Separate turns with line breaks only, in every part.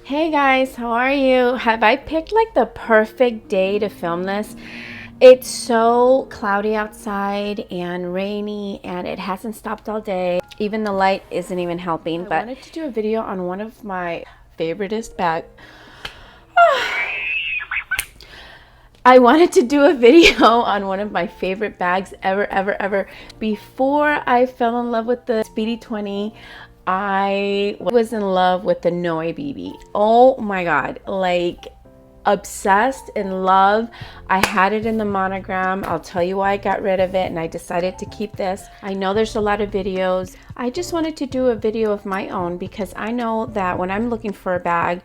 Hey guys, how are you? Have I picked like the perfect day to film this? It's so cloudy outside and rainy and it hasn't stopped all day. Even the light isn't even helping, but I wanted to do a video on one of my favoriteest bags. I wanted to do a video on one of my favorite bags ever. Before I fell in love with the Speedy 20, I was in love with the Noé BB. Oh my god, like obsessed, in love. I had it in the monogram. I'll tell you why I got rid of it and I decided to keep this. I know there's a lot of videos. I just wanted to do a video of my own because I know that when I'm looking for a bag,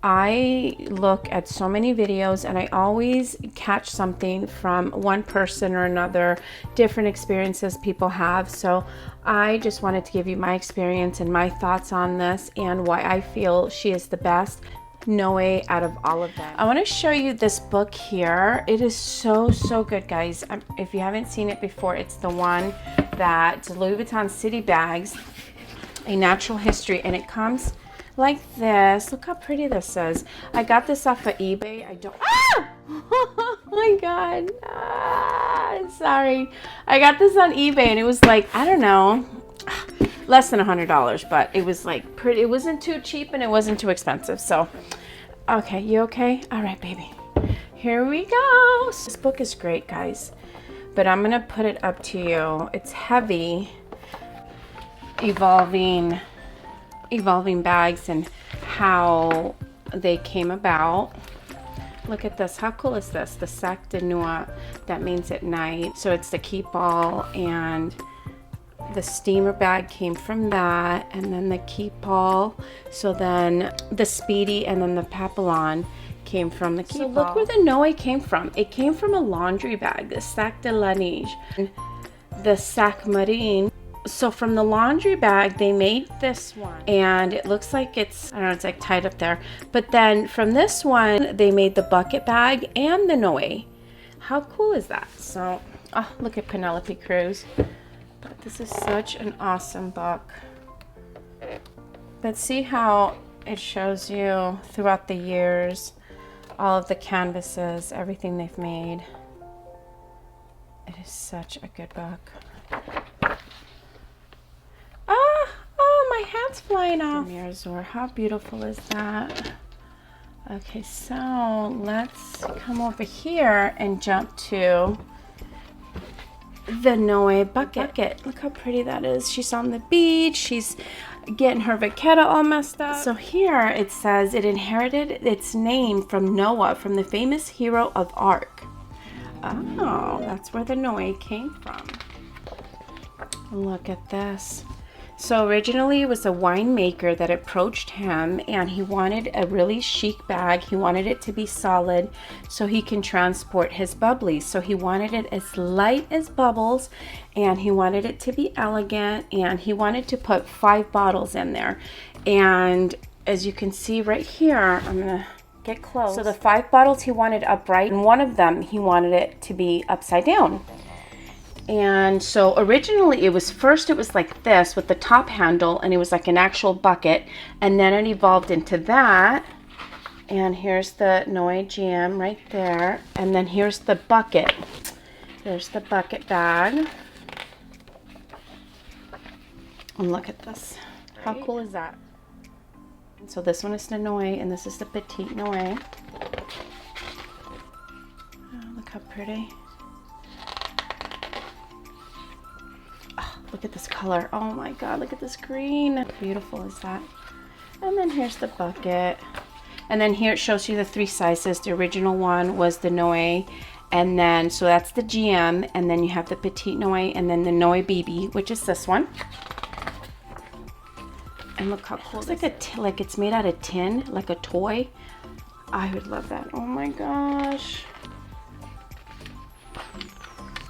I look at so many videos and I always catch something from one person or another, different experiences people have. So I just wanted to give you my experience and my thoughts on this and why I feel she is the best Noe out of all of them. I want to show you this book here. It is so good, guys. If you haven't seen it before, it's the one that's Louis Vuitton City Bags, A Natural History, and it comes like this. Look how pretty this is. I got this off of eBay. I don't oh my god, sorry. I got this on eBay and it was like, I don't know, less than $100, but it was like pretty. It wasn't too cheap and it wasn't too expensive. So okay, you okay? All right, baby, here we go. This book is great, guys, but I'm gonna put it up to you. It's heavy. Evolving bags and how they came about. Look at this. How cool is this? The sac de nuit, that means at night. So it's the keep all, and the steamer bag came from that, and then the keep all. So then the Speedy and then the Papillon came from the keep all. So look where the Noe came from. It came from a laundry bag, the sac de linge, the sac marine. So from the laundry bag, they made this one, and it looks like it's, I don't know, it's like tied up there. But then from this one, they made the bucket bag and the Noe. How cool is that? So, oh, look at Penelope Cruz. But this is such an awesome book. But see how it shows you throughout the years, all of the canvases, everything they've made. It is such a good book. My hat's flying off. Demier Azur, how beautiful is that? Okay, so let's come over here and jump to the Noe bucket. Look how pretty that is. She's on the beach. She's getting her vaqueta all messed up. So here it says it inherited its name from Noah, from the famous hero of Ark. Oh, that's where the Noe came from. Look at this. So originally it was a winemaker that approached him and he wanted a really chic bag. He wanted it to be solid so he can transport his bubblies. So he wanted it as light as bubbles and he wanted it to be elegant, and he wanted to put 5 bottles in there. And as you can see right here, I'm gonna get close. So the 5 bottles he wanted upright, and one of them he wanted it to be upside down. And so originally it was like this with the top handle, and it was like an actual bucket, and then it evolved into that. And here's the Noe GM right there, and then here's the bucket. There's the bucket bag. And look at this. How cool is that? So this one is the Noe and this is the Petite Noe. Oh, look how pretty. Look at this color. Oh my god, look at this green. How beautiful is that? And then here's the bucket. And then here it shows you the 3 sizes. The original one was the Noe. And then, so that's the GM. And then you have the Petite Noe and then the Noe BB, which is this one. And look how cool. It's like it's made out of tin, like a toy. I would love that. Oh my gosh.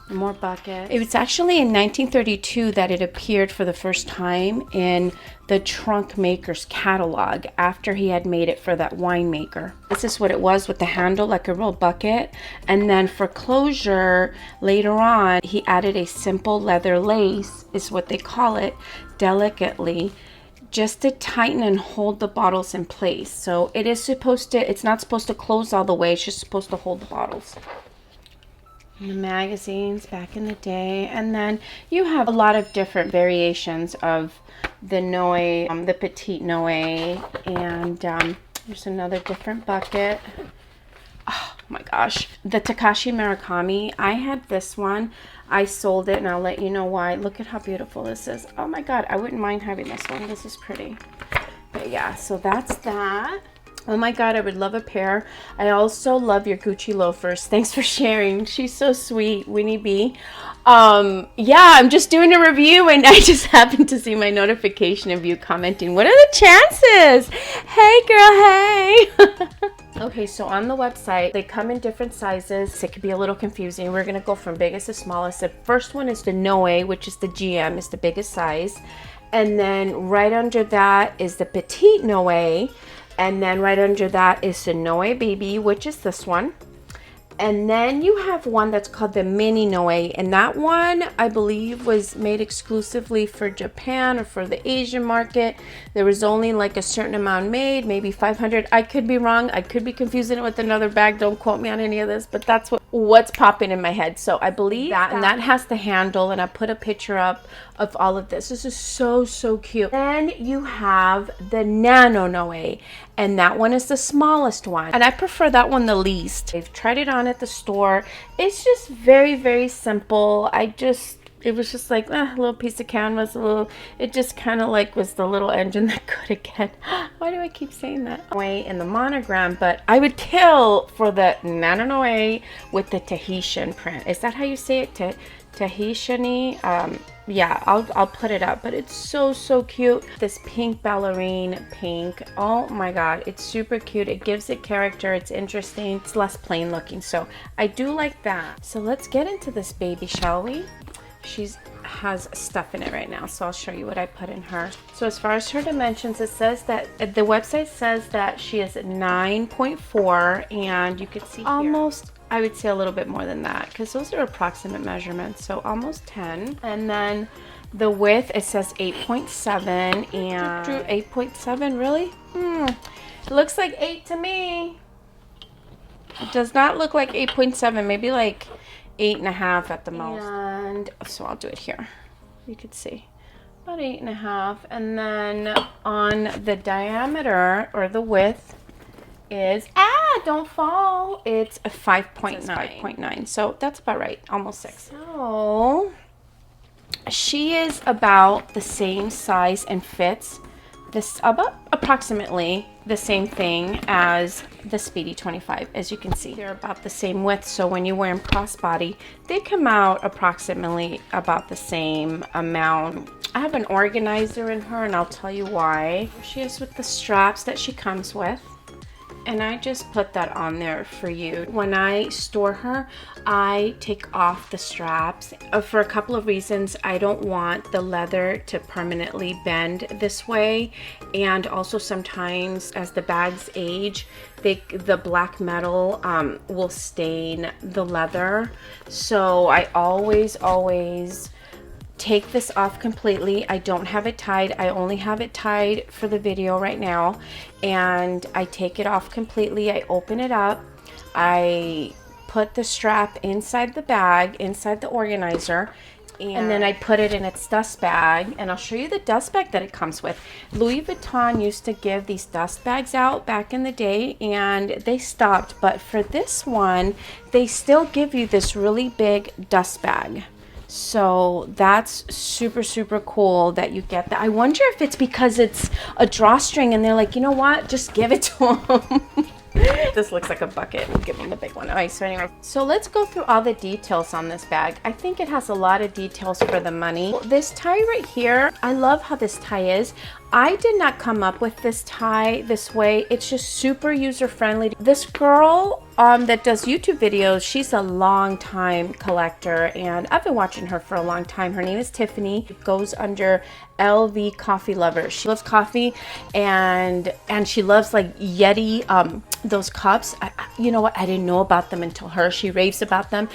More buckets. It was actually in 1932 that it appeared for the first time in the trunk maker's catalog after he had made it for that winemaker. This is what it was with the handle, like a real bucket. And then for closure, later on, he added a simple leather lace, is what they call it, delicately just to tighten and hold the bottles in place. So it is supposed to, it's not supposed to close all the way, it's just supposed to hold the bottles. And the magazines back in the day. And then you have a lot of different variations of the Noe, the Petite Noe. And there's another different bucket. Oh my gosh, the Takashi Murakami. I had this one. I sold it and I'll let you know why. Look at how beautiful this is. Oh my god, I wouldn't mind having this one. This is pretty. But yeah, so that's that. Oh my god, I would love a pair. I also love your Gucci loafers. Thanks for sharing. She's so sweet, Winnie B. Yeah, I'm just doing a review and I just happened to see my notification of you commenting. What are the chances? Hey girl, hey. Okay, so on the website, they come in different sizes. It could be a little confusing. We're gonna go from biggest to smallest. The first one is the Noe, which is the GM, is the biggest size. And then right under that is the Petite Noe. And then right under that is the Noé BB, which is this one. And then you have one that's called the Mini Noe, and that one I believe was made exclusively for Japan or for the Asian market. There was only like a certain amount made, maybe 500. I could be wrong. I could be confusing it with another bag. Don't quote me on any of this, but that's what's popping in my head. So I believe that, and that has the handle, and I put a picture up of all of this. This is so, so cute. Then you have the Nano Noe, and that one is the smallest one. And I prefer that one the least. I've tried it on at the store. It's just very, very simple. It was just like a little piece of canvas, it just kind of like was the little engine that could again. Why do I keep saying that? Way in the monogram, but I would kill for the Nano Noe with the Tahitian print. Is that how you say it? Tahitian-y? Yeah, I'll put it up, but it's so, so cute. This pink ballerine pink. Oh my god, it's super cute. It gives it character. It's interesting. It's less plain looking, so I do like that. So let's get into this baby, shall we? She has stuff in it right now, so I'll show you what I put in her. So as far as her dimensions, it says that the website says that she is 9.4, and you could see almost here, I would say a little bit more than that, because those are approximate measurements, so almost 10. And then the width, it says 8.7, and Drew, 8.7, really? It looks like 8 to me. It does not look like 8.7, maybe like 8.5 at the most. And so I'll do it here. You could see about 8.5. And then on the diameter or the width is, don't fall, it's a 5.9. So that's about right, almost 6. So she is about the same size and fits this about approximately the same thing as the Speedy 25. As you can see, they're about the same width, so when you wear them crossbody, they come out approximately about the same amount. I have an organizer in her, and I'll tell you why. She is with the straps that she comes with, and I just put that on there for you. When I store her, I take off the straps for a couple of reasons. I don't want the leather to permanently bend this way, and also sometimes as the bags age, the black metal will stain the leather. So I always take this off completely. I don't have it tied. I only have it tied for the video right now, and I take it off completely. I open it up. I put the strap inside the bag, inside the organizer, and then I put it in its dust bag, and I'll show you the dust bag that it comes with. Louis Vuitton used to give these dust bags out back in the day, and they stopped, but for this one, they still give you this really big dust bag. So that's super, super cool that you get that. I wonder if it's because it's a drawstring and they're like, you know what, just give it to them. This looks like a bucket. We'll give them the big one. All right, so anyway, so let's go through all the details on this bag. I think it has a lot of details for the money. This tie right here, I love how this tie is. I did not come up with this tie this way. It's just super user-friendly. This girl that does YouTube videos, she's a long time collector, and I've been watching her for a long time. Her name is Tiffany. It goes under LV Coffee Lover. She loves coffee, and she loves like Yeti, those cups. You know what? I didn't know about them until her. She raves about them.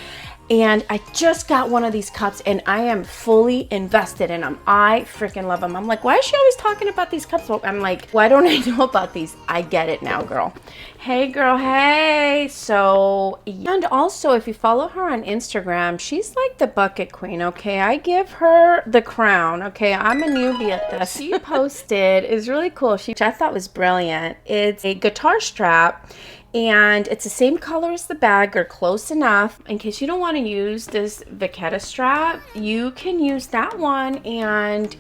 And I just got one of these cups and I am fully invested in them. I freaking love them. I'm like, why is she always talking about these cups? I'm like, why don't I know about these? I get it now, girl. Hey, girl, hey. So, and also if you follow her on Instagram, she's like the bucket queen, okay? I give her the crown, okay? I'm a newbie at this. She posted, it's really cool, which I thought was brilliant. It's a guitar strap. And it's the same color as the bag, or close enough. In case you don't want to use this Vachetta strap, you can use that one, and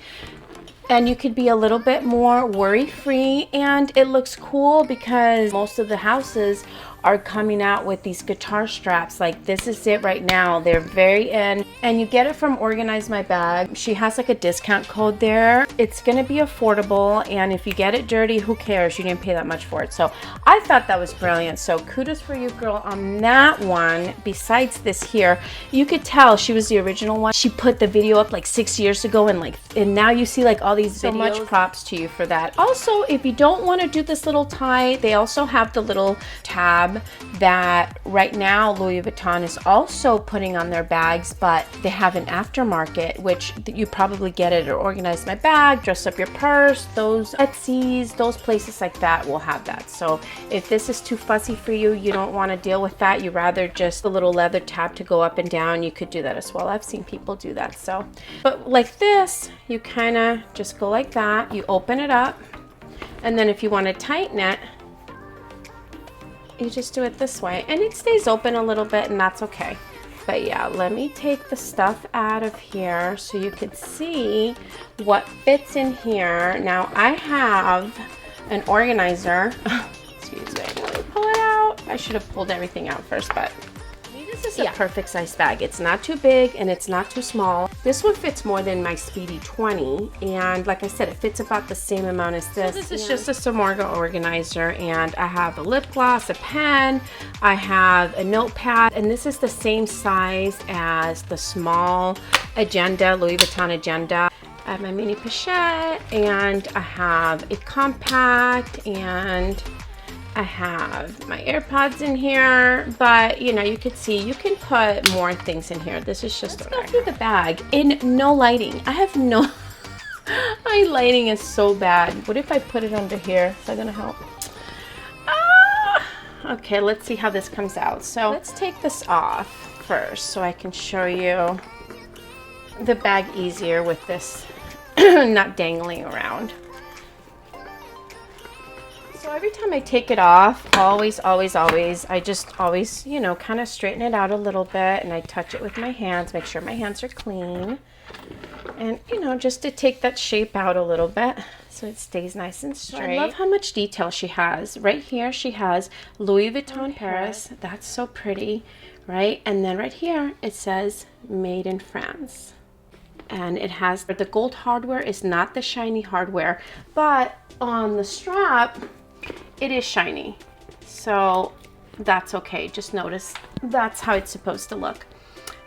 you could be a little bit more worry-free. And it looks cool because most of the houses are coming out with these guitar straps. Like, this is it right now. They're very in, and you get it from Organize My Bag. She has like a discount code there. It's gonna be affordable, and if you get it dirty, who cares? You didn't pay that much for it. So I thought that was brilliant. So kudos for you, girl, on that one. Besides this here, you could tell she was the original one. She put the video up like 6 years ago, and now you see like all these videos. So much props to you for that. Also, if you don't want to do this little tie, they also have the little tab that right now Louis Vuitton is also putting on their bags, but they have an aftermarket, which you probably get it at Organize My Bag, Dress Up Your Purse, those Etsy's, those places like that will have that. So if this is too fussy for you, you don't want to deal with that, you rather just a little leather tab to go up and down, you could do that as well. I've seen people do that. So, but like this, you kind of just go like that, you open it up, and then if you want to tighten it, you just do it this way, and it stays open a little bit, and that's okay. But yeah, let me take the stuff out of here so you could see what fits in here. Now I have an organizer. Excuse me, let me pull it out. I should have pulled everything out first, but this is a perfect size bag. It's not too big and it's not too small. This one fits more than my Speedy 20, and like I said, it fits about the same amount as this. So this is just a Samorga organizer, and I have a lip gloss, a pen, I have a notepad, and this is the same size as the small agenda, Louis Vuitton agenda. I have my mini pochette, and I have a compact, and I have my AirPods in here, but you know, you could see you can put more things in here. This is just Let's go through the bag in no lighting. I have no my lighting is so bad. What if I put it under here? Is that gonna help? Okay, let's see how this comes out. So let's take this off first so I can show you the bag easier with this not dangling around. So every time I take it off, always, I just always, you know, kind of straighten it out a little bit, and I touch it with my hands, make sure my hands are clean, and, you know, just to take that shape out a little bit so it stays nice and straight. I love how much detail she has. Right here, she has Louis Vuitton Paris. That's so pretty, right? And then right here, it says Made in France. And it has, the gold hardware is not the shiny hardware, but on the strap, it is shiny, so that's okay. Just notice that's how it's supposed to look.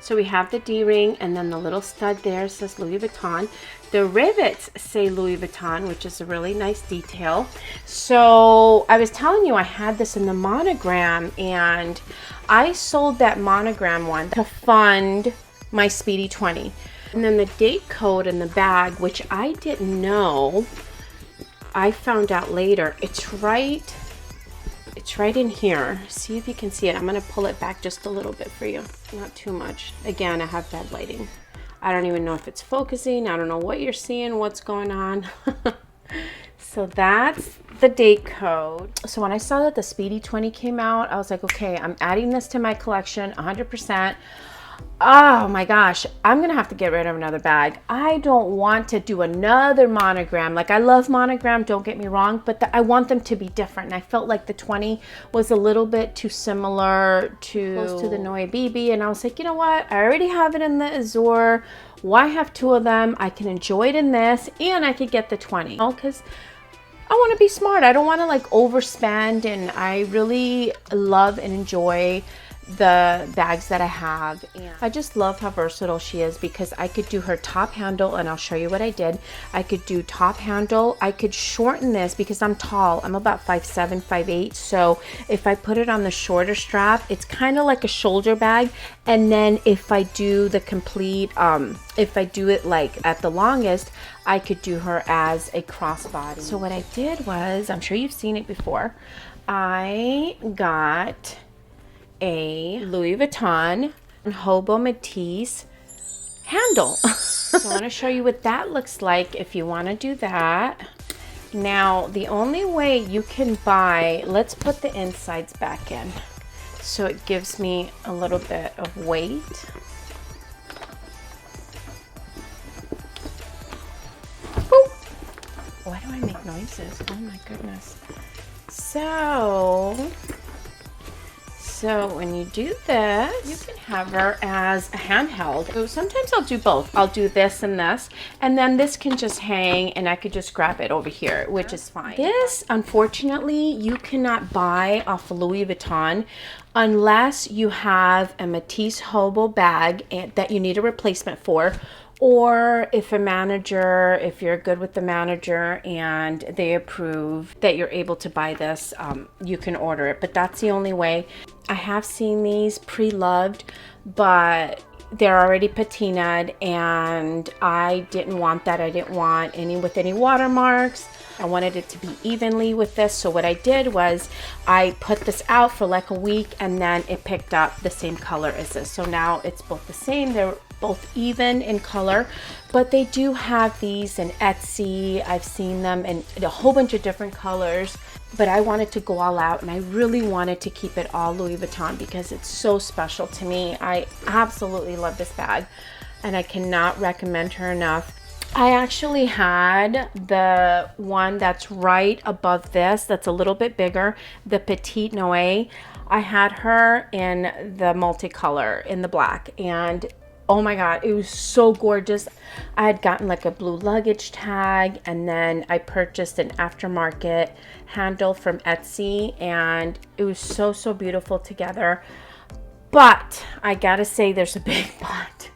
So we have the D-ring, and then the little stud there says Louis Vuitton. The rivets say Louis Vuitton, which is a really nice detail. So I was telling you I had this in the monogram, and I sold that monogram one to fund my Speedy 20. And then the date code in the bag, which I didn't know, I found out later. It's right in here. See if you can see it. I'm gonna pull it back just a little bit for you, not too much. Again, I have bad lighting. I don't even know if it's focusing. I don't know what you're seeing, what's going on. So that's the date code. So when I saw that the Speedy 20 came out, I was like, okay, I'm adding this to my collection 100%. Oh my gosh, I'm gonna have to get rid of another bag. I don't want to do another monogram. Like, I love monogram, don't get me wrong, but I want them to be different. And I felt like the 20 was a little bit too similar to close to the Noé BB, and I was like, you know what? I already have it in the Azur. Why have two of them? I can enjoy it in this, and I could get the 20. Because I want to be smart. I don't want to like overspend, and I really love and enjoy the bags that I have, and I just love how versatile she is because I could do her top handle, and I'll show you what I did. I could do top handle. I could shorten this because I'm tall. I'm about 5'7", 5'8", so if I put it on the shorter strap, it's kind of like a shoulder bag. And then if I do the complete, if I do it like at the longest, I could do her as a crossbody. So what I did was, I'm sure you've seen it before, I got a Louis Vuitton Hobo Matisse handle. So I want to show you what that looks like if you want to do that. Now, the only way you can buy, let's put the insides back in so it gives me a little bit of weight. Boop. Why do I make noises? Oh my goodness. So when you do this, you can have her as a handheld. So sometimes I'll do both. I'll do this, and then this can just hang, and I could just grab it over here, which is fine. This, unfortunately, you cannot buy off of Louis Vuitton unless you have a Matisse Hobo bag that you need a replacement for, or if if you're good with the manager and they approve that you're able to buy this, you can order it. But that's the only way. I have seen these pre-loved, but they're already patinaed, and I didn't want that. I didn't want any with any watermarks. I wanted it to be evenly with this. So what I did was I put this out for like a week, and then it picked up the same color as this. So now it's both the same. They're both even in color, but they do have these in Etsy. I've seen them in a whole bunch of different colors, but I wanted to go all out, and I really wanted to keep it all Louis Vuitton because it's so special to me. I absolutely love this bag, and I cannot recommend her enough. I actually had the one that's right above this, that's a little bit bigger, the Petite Noe. I had her in the multicolor, in the black, and oh my God, it was so gorgeous. I had gotten like a blue luggage tag, and then I purchased an aftermarket handle from Etsy, and it was so, so beautiful together. But I gotta say, there's a big but.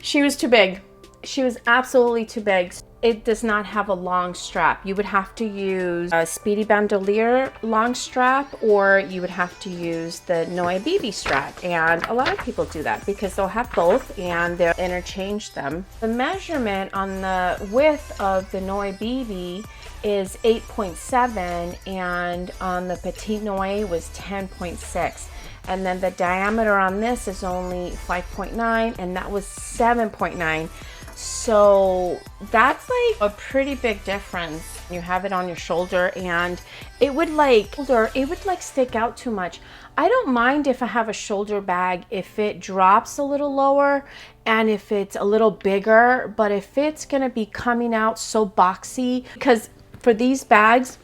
She was too big. She was absolutely too big. It does not have a long strap. You would have to use a Speedy bandolier long strap, or you would have to use the Noé BB strap. And a lot of people do that because they'll have both and they'll interchange them. The measurement on the width of the Noé BB is 8.7, and on the Petite Noe was 10.6. And then the diameter on this is only 5.9, and that was 7.9. So that's like a pretty big difference. You have it on your shoulder, and it would like stick out too much. I don't mind if I have a shoulder bag if it drops a little lower and if it's a little bigger, but if it's gonna be coming out so boxy, because for these bags,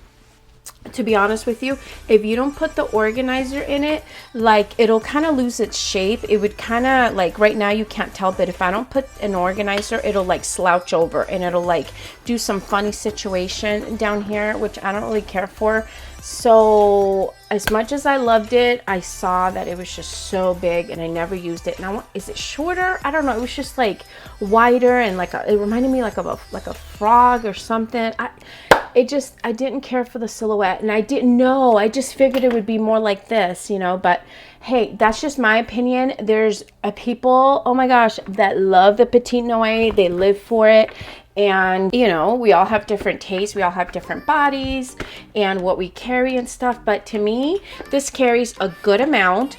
to be honest with you, if you don't put the organizer in it, like it'll kind of lose its shape. It would kind of like, right now you can't tell, but if I don't put an organizer, it'll like slouch over, and it'll like do some funny situation down here, which I don't really care for. So as much as I loved it, I saw that it was just so big, and I never used it. Now, is it shorter? I don't know. It was just like wider, and like it reminded me like of a frog or something. I didn't care for the silhouette, and I didn't know. I just figured it would be more like this, you know, but hey, that's just my opinion. There's people, oh my gosh, that love the Petite Noe. They live for it. And, you know, we all have different tastes. We all have different bodies and what we carry and stuff. But to me, this carries a good amount.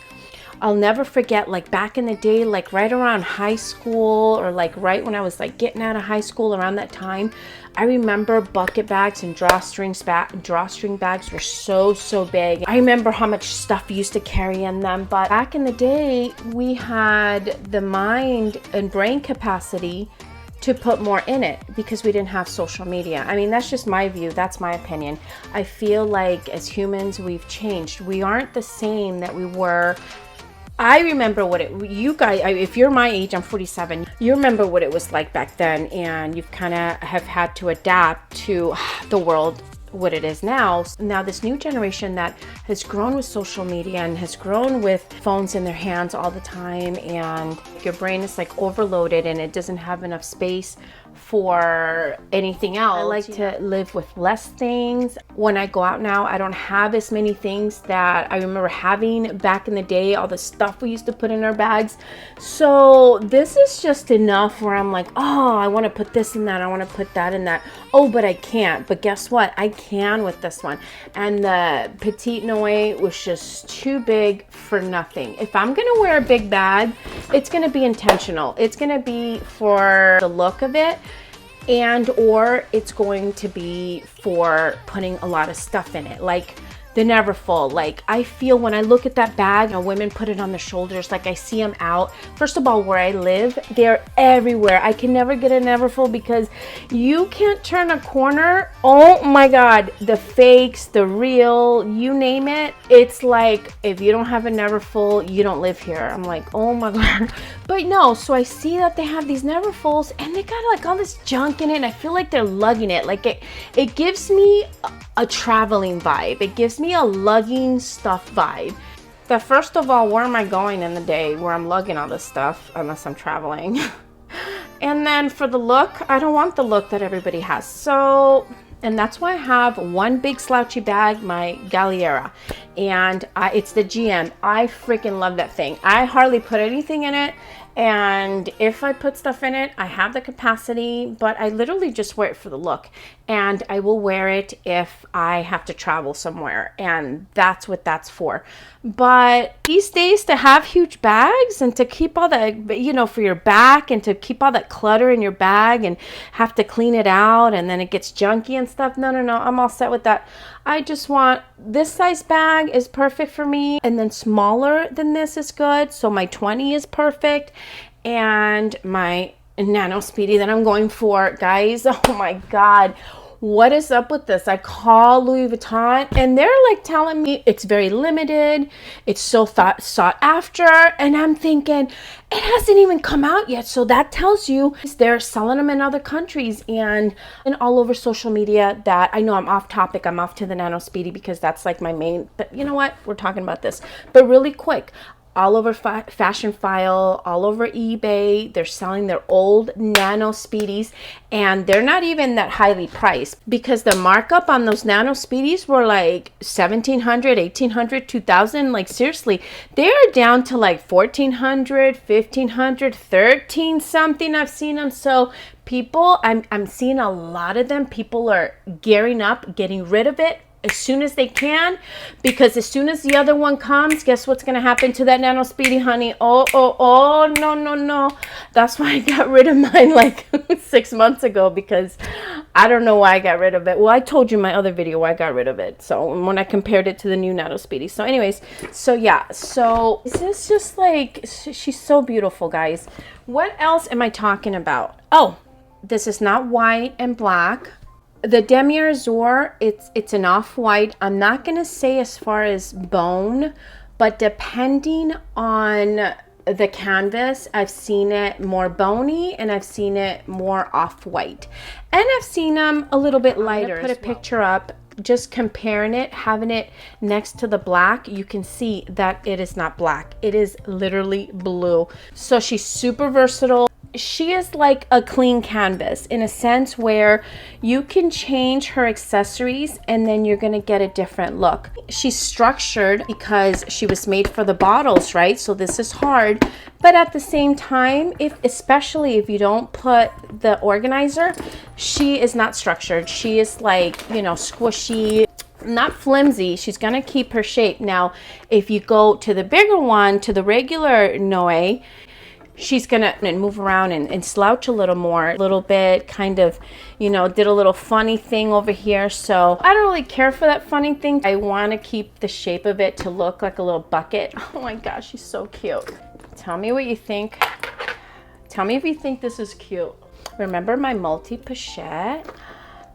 I'll never forget, like back in the day, like right around high school, or like right when I was like getting out of high school, around that time, I remember bucket bags and drawstring bags were so big. I remember how much stuff you used to carry in them. But back in the day, we had the mind and brain capacity to put more in it because we didn't have social media. I mean, that's just my view. That's my opinion. I feel like as humans, we've changed. We aren't the same that we were. I remember you guys, if you're my age, I'm 47, you remember what it was like back then, and you've kind of have had to adapt to the world what it is now. Now this new generation that has grown with social media and has grown with phones in their hands all the time, and your brain is like overloaded and it doesn't have enough space for anything else. I like to live with less things. When I go out now, I don't have as many things that I remember having back in the day, all the stuff we used to put in our bags. So this is just enough where I'm like, oh, I want to put this in that, I want to put that in that. Oh, but I can't. But guess what? I can with this one. And the Petite Noe was just too big for nothing. If I'm going to wear a big bag, it's going to be intentional. It's going to be for the look of it, and or it's going to be for putting a lot of stuff in it, like the Neverfull. Like, I feel when I look at that bag, women put it on their shoulders, like I see them out. First of all, where I live, they're everywhere. I can never get a Neverfull because you can't turn a corner. Oh my God, the fakes, the real, you name it. It's like, if you don't have a Neverfull, you don't live here. I'm like, oh my God. But no, so I see that they have these Neverfulls and they got like all this junk in it, and I feel like they're lugging it. Like it gives me a traveling vibe. It gives me a lugging stuff vibe. But first of all, where am I going in the day where I'm lugging all this stuff unless I'm traveling? And then for the look, I don't want the look that everybody has. So, and that's why I have one big slouchy bag, my Galliera, and it's the GM. I freaking love that thing. I hardly put anything in it, and if I put stuff in it, I have the capacity, but I literally just wear it for the look, and I will wear it if I have to travel somewhere, and that's what that's for. But these days, to have huge bags and to keep all that, you know, for your back, and to keep all that clutter in your bag and have to clean it out and then it gets junky and stuff, no, I'm all set with that. I just want this size bag is perfect for me, and then smaller than this is good. So my 20 is perfect, and my Nano Speedy that I'm going for, guys, oh my God, what is up with this? I call Louis Vuitton and they're like telling me it's very limited, it's so sought after, and I'm thinking it hasn't even come out yet. So that tells you they're selling them in other countries and all over social media. That I know I'm off topic, I'm off to the Nano Speedy because that's like my main, but you know what, we're talking about this. But really quick, all over Fashion File, all over eBay, they're selling their old Nano Speedies, and they're not even that highly priced because the markup on those Nano Speedies were like $1,700, $1,800, $2,000. Like seriously, they're down to like $1,400, $1,500, $13 something. I've seen them. So people, I'm seeing a lot of them. People are gearing up, getting rid of it as soon as they can, because as soon as the other one comes, guess what's going to happen to that Nano Speedy, honey? Oh, no. That's why I got rid of mine like 6 months ago, because I don't know why I got rid of it. Well, I told you in my other video why I got rid of it. So when I compared it to the new Nano Speedy. So anyways, so yeah, so this is just like, she's so beautiful, guys. What else am I talking about? Oh, this is not white and black. The Demier Azur, it's an off-white. I'm not going to say as far as bone, but depending on the canvas, I've seen it more bony and I've seen it more off-white. And I've seen them a little bit lighter. I'm gonna put a picture up, just comparing it, having it next to the black. You can see that it is not black. It is literally blue. So she's super versatile. She is like a clean canvas in a sense where you can change her accessories and then you're going to get a different look. She's structured because she was made for the bottles, right? So this is hard, but at the same time, especially if you don't put the organizer, she is not structured. She is like, you know, squishy, not flimsy. She's going to keep her shape. Now, if you go to the bigger one, to the regular Noe, she's gonna move around and slouch a little more, a little bit, kind of, you know, did a little funny thing over here. So I don't really care for that funny thing. I want to keep the shape of it to look like a little bucket. Oh my gosh, she's so cute. Tell me what you think. Tell me if you think this is cute. Remember my multi-pochette?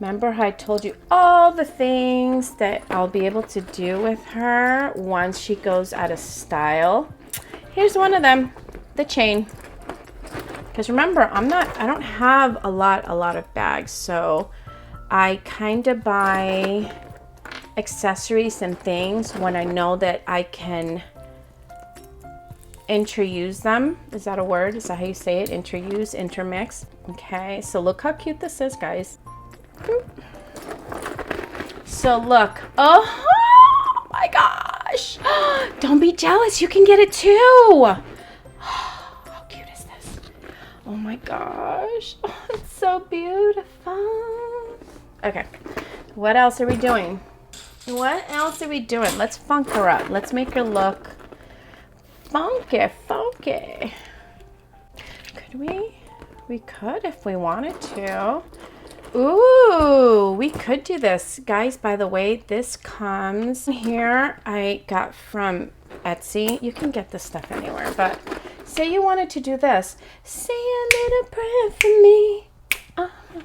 Remember how I told you all the things that I'll be able to do with her once she goes out of style? Here's one of them. The chain, because remember, I don't have a lot of bags, so I kind of buy accessories and things when I know that I can interuse them. Is that a word? Is that how you say it? Interuse, intermix. Okay, so look how cute this is, guys. So look. Oh my gosh. Don't be jealous. You can get it too. How cute is this? Oh my gosh. Oh, it's so beautiful. Okay. What else are we doing? What else are we doing? Let's funk her up. Let's make her look funky, funky. Could we? We could if we wanted to. Ooh, we could do this. Guys, by the way, this comes here. I got from Etsy. You can get this stuff anywhere, but say you wanted to do this. Say a little prayer for me.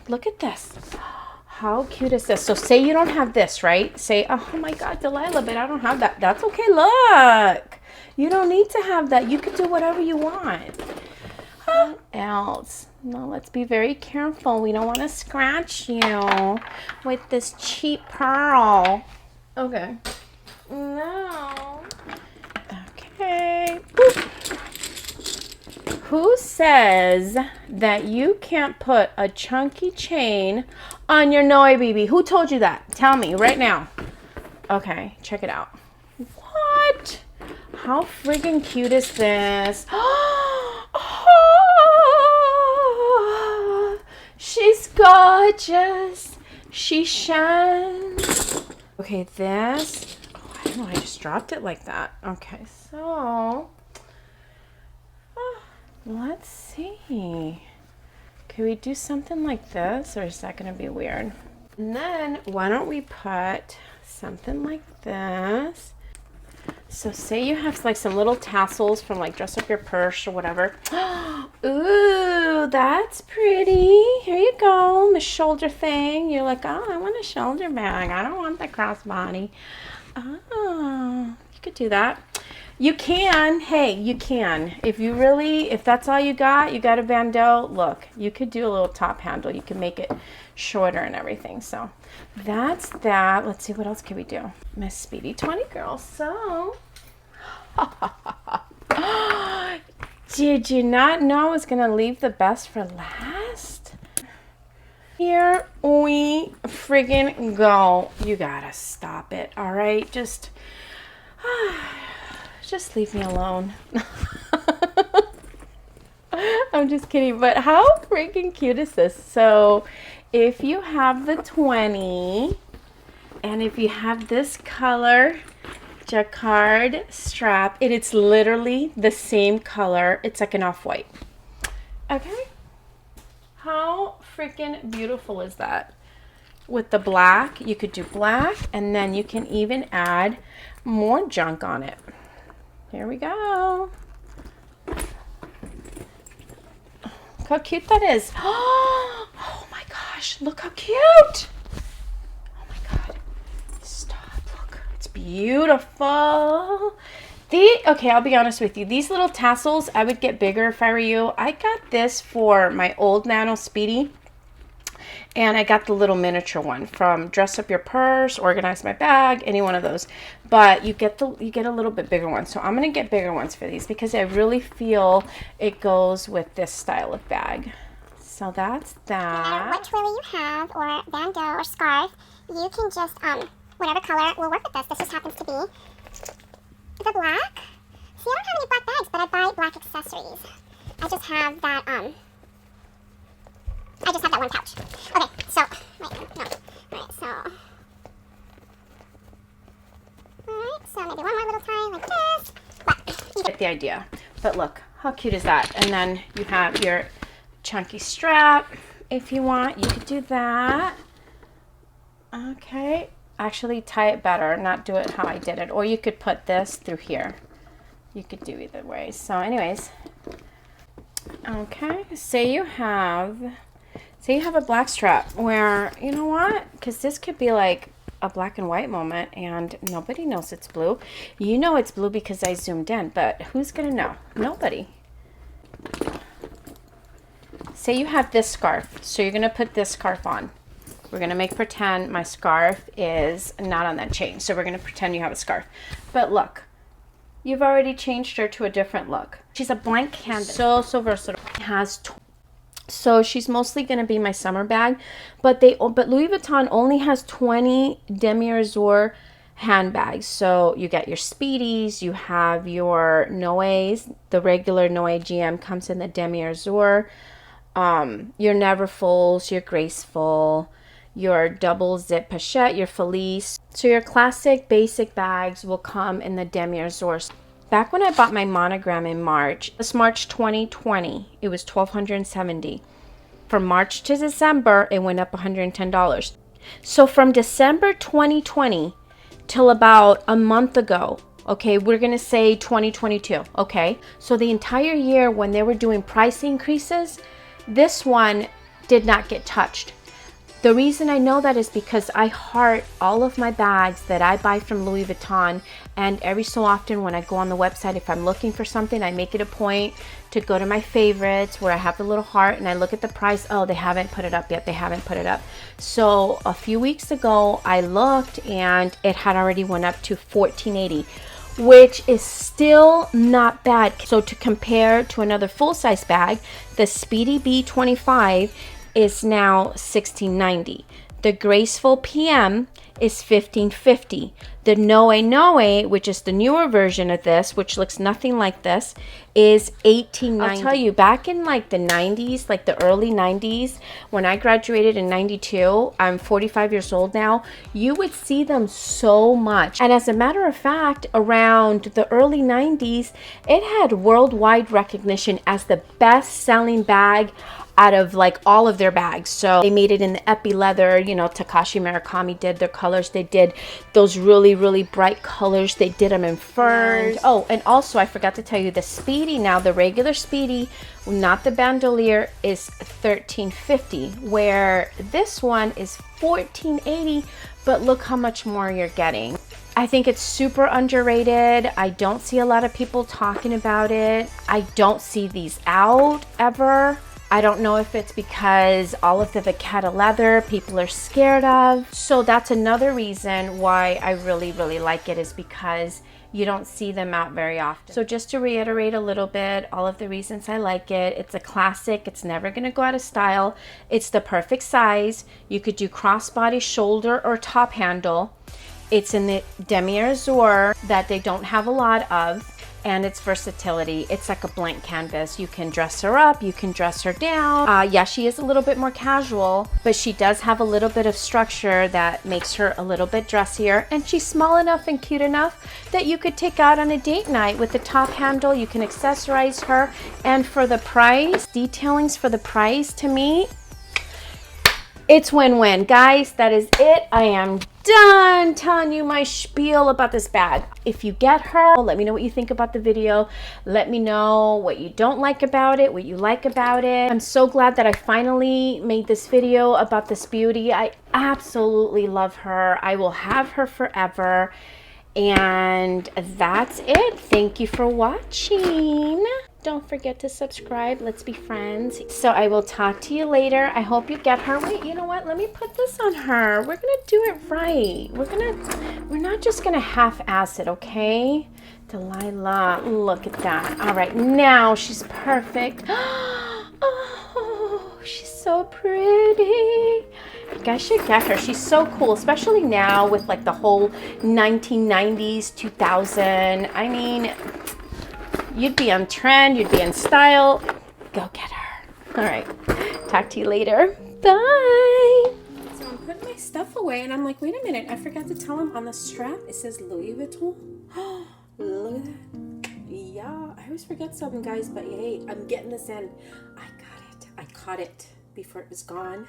Look at this. How cute is this? So say you don't have this, right? Say, oh my God, Delilah, but I don't have that. That's okay. Look, you don't need to have that. You can do whatever you want. What else? No, let's be very careful. We don't want to scratch you with this cheap pearl. Okay. No. Okay. Boop. Who says that you can't put a chunky chain on your Noe BB? Who told you that? Tell me right now. Okay, check it out. What? How friggin' cute is this? Oh, she's gorgeous. She shines. Okay, this. Oh, I don't know. I just dropped it like that. Okay, so let's see. Can we do something like this, or is that going to be weird? And then why don't we put something like this? So say you have like some little tassels from like dress up your purse or whatever. Ooh, that's pretty. Here you go, the shoulder thing. You're like, oh, I want a shoulder bag. I don't want the crossbody. Oh, you could do that. You can. Hey, you can. If you really, if that's all you got a bandeau, look, you could do a little top handle. You can make it shorter and everything. So that's that. Let's see, what else can we do? Miss Speedy 20 girl. So, did you not know I was going to leave the best for last? Here we friggin' go. You gotta stop it, all right? Just leave me alone. I'm just kidding, but how freaking cute is this? So if you have the 20 and if you have this color jacquard strap, it's literally the same color. It's like an off-white. Okay? How freaking beautiful is that? With the black, you could do black, and then you can even add more junk on it. Here we go. Look how cute that is. Oh my gosh, look how cute. Oh my God. Stop, look. It's beautiful. Okay, I'll be honest with you. These little tassels, I would get bigger if I were you. I got this for my old Nano Speedy. And I got the little miniature one from Dress Up Your Purse, Organize My Bag, any one of those. But you get a little bit bigger one. So I'm going to get bigger ones for these because I really feel it goes with this style of bag. So that's that.
No matter what twilly you have, or bandeau, or scarf, you can just, whatever color will work with this. This just happens to be the black. See, I don't have any black bags, but I buy black accessories. I just have that, one pouch. Okay, so, wait, no. Alright, so maybe one more little tie like this. But
you get the idea. But look, how cute is that? And then you have your chunky strap. If you want, you could do that. Okay. Actually, tie it better, not do it how I did it. Or you could put this through here. You could do either way. So anyways, okay, say you have a black strap where, you know what, because this could be like a black and white moment and nobody knows it's blue. You know it's blue because I zoomed in, but who's gonna know? Nobody. Say you have this scarf, so you're gonna put this scarf on. We're gonna make pretend my scarf is not on that chain. So we're gonna pretend you have a scarf. But look, you've already changed her to a different look. She's a blank canvas. So versatile. So she's mostly gonna be my summer bag, but Louis Vuitton only has 20 Demier Azur handbags. So you get your Speedies, you have your Noes, the regular Noe GM comes in the Demier Azur, your Neverfulls, your Graceful, your double zip pochette, your Felice. So your classic basic bags will come in the Demier Azur. Back when I bought my monogram in March, this March 2020, it was $1,270. From March to December, it went up $110. So from December 2020 till about a month ago, okay, we're gonna say 2022, okay? So the entire year when they were doing price increases, this one did not get touched. The reason I know that is because I heart all of my bags that I buy from Louis Vuitton, and every so often when I go on the website, if I'm looking for something, I make it a point to go to my favorites where I have the little heart and I look at the price. Oh, they haven't put it up yet. They haven't put it up. So a few weeks ago, I looked and it had already went up to $1,480, which is still not bad. So to compare to another full-size bag, the Speedy B25 is now $1,690. The Graceful PM is $1,550. The Noe, which is the newer version of this, which looks nothing like this, is $1,890. I'll tell you, back in like the 90s, like the early 90s, when I graduated in 92, I'm 45 years old now, you would see them so much. And as a matter of fact, around the early 90s, it had worldwide recognition as the best-selling bag out of like all of their bags. So they made it in the epi leather, you know, Takashi Murakami did their colors. They did those really, really bright colors. They did them in furs. Oh, and also I forgot to tell you, the Speedy now, the regular Speedy, not the bandolier, is $1,350, where this one is $1,480, but look how much more you're getting. I think it's super underrated. I don't see a lot of people talking about it. I don't see these out ever. I don't know if it's because all of the vacata leather people are scared of. So that's another reason why I really, really like it, is because you don't see them out very often. So just to reiterate a little bit, all of the reasons I like it: it's a classic, it's never gonna go out of style, it's the perfect size, you could do crossbody, shoulder, or top handle, it's in the Demier Azur that they don't have a lot of, and its versatility. It's like a blank canvas. You can dress her up, you can dress her down. Yeah, she is a little bit more casual, but she does have a little bit of structure that makes her a little bit dressier, and she's small enough and cute enough that you could take out on a date night with the top handle. You can accessorize her, and for the price, detailings for the price, to me, it's win-win. Guys, that is it. I am done telling you my spiel about this bag. If you get her, let me know what you think about the video. Let me know what you don't like about it, what you like about it. I'm so glad that I finally made this video about this beauty. I absolutely love her. I will have her forever. And that's it. Thank you for watching. Don't forget to subscribe. Let's be friends. So I will talk to you later. I hope you get her. Wait, you know what? Let me put this on her. We're gonna do it right. We're not just gonna half-ass it, okay? Delilah, look at that. All right, now she's perfect. Oh, she's so pretty. You guys should get her. She's so cool, especially now with like the whole 1990s, 2000. I mean, you'd be on trend, you'd be in style. Go get her. All right, talk to you later. Bye. So I'm putting my stuff away and I'm like, wait a minute, I forgot to tell him on the strap it says Louis Vuitton. Look at that. Yeah, I always forget something, guys, but hey, I'm getting this in. I got it. I caught it before it was gone.